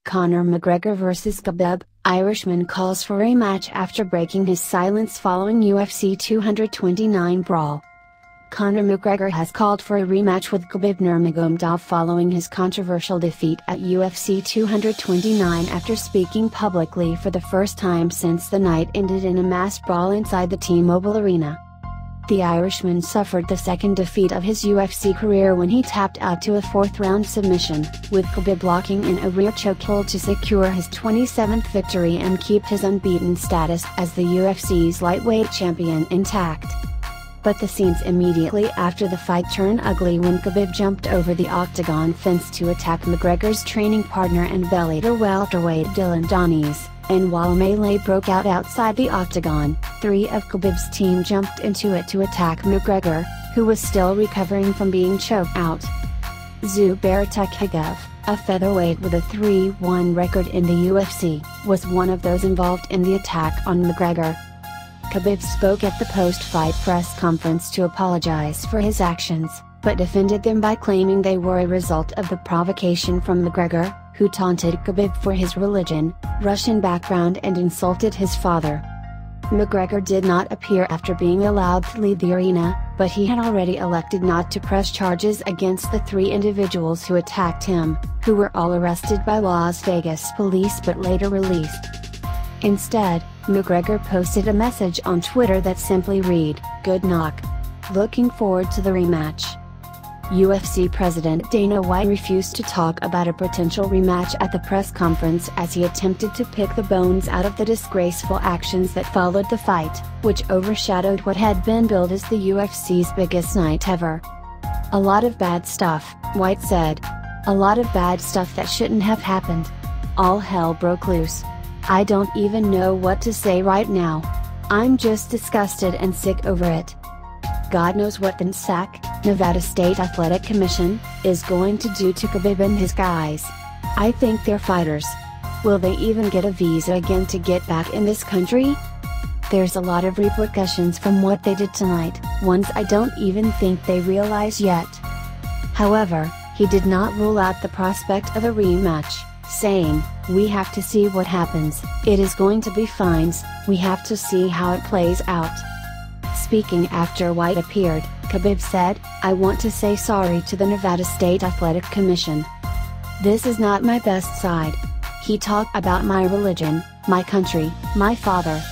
Conor McGregor vs Khabib, Irishman calls for rematch after breaking his silence following UFC 229 brawl. Conor McGregor has called for a rematch with Khabib Nurmagomedov following his controversial defeat at UFC 229 after speaking publicly for the first time since the night ended in a mass brawl inside the T-Mobile Arena. The Irishman suffered the second defeat of his UFC career when he tapped out to a fourth-round submission, with Khabib locking in a rear chokehold to secure his 27th victory and keep his unbeaten status as the UFC's lightweight champion intact. But the scenes immediately after the fight turned ugly when Khabib jumped over the Octagon fence to attack McGregor's training partner and Bellator welterweight Dillon Danis, and while melee broke out outside the Octagon, three of Khabib's team jumped into it to attack McGregor, who was still recovering from being choked out. Zubair Tukhugov, a featherweight with a 3-1 record in the UFC, was one of those involved in the attack on McGregor. Khabib spoke at the post-fight press conference to apologize for his actions, but defended them by claiming they were a result of the provocation from McGregor, who taunted Khabib for his religion, Russian background and insulted his father. McGregor did not appear after being allowed to leave the arena, but he had already elected not to press charges against the three individuals who attacked him, who were all arrested by Las Vegas police but later released. Instead, McGregor posted a message on Twitter that simply read, "Good knock. Looking forward to the rematch." UFC President Dana White refused to talk about a potential rematch at the press conference as he attempted to pick the bones out of the disgraceful actions that followed the fight, which overshadowed what had been billed as the UFC's biggest night ever. "A lot of bad stuff," White said. "A lot of bad stuff that shouldn't have happened. All hell broke loose. I don't even know what to say right now. I'm just disgusted and sick over it. God knows what the NSAC, Nevada State Athletic Commission, is going to do to Khabib and his guys. I think they're fighters. Will they even get a visa again to get back in this country? There's a lot of repercussions from what they did tonight, ones I don't even think they realize yet." However, he did not rule out the prospect of a rematch, saying, "We have to see what happens. It is going to be fines, we have to see how it plays out." Speaking after White appeared, Khabib said, "I want to say sorry to the Nevada State Athletic Commission. This is not my best side. He talked about my religion, my country, my father.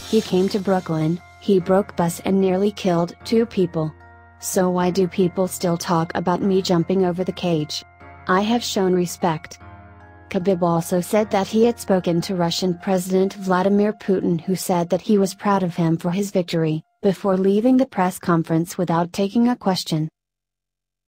He came to Brooklyn, he broke bus and nearly killed 2 people. So why do people still talk about me jumping over the cage? I have shown respect." Khabib also said that he had spoken to Russian President Vladimir Putin, who said that he was proud of him for his victory, before leaving the press conference without taking a question.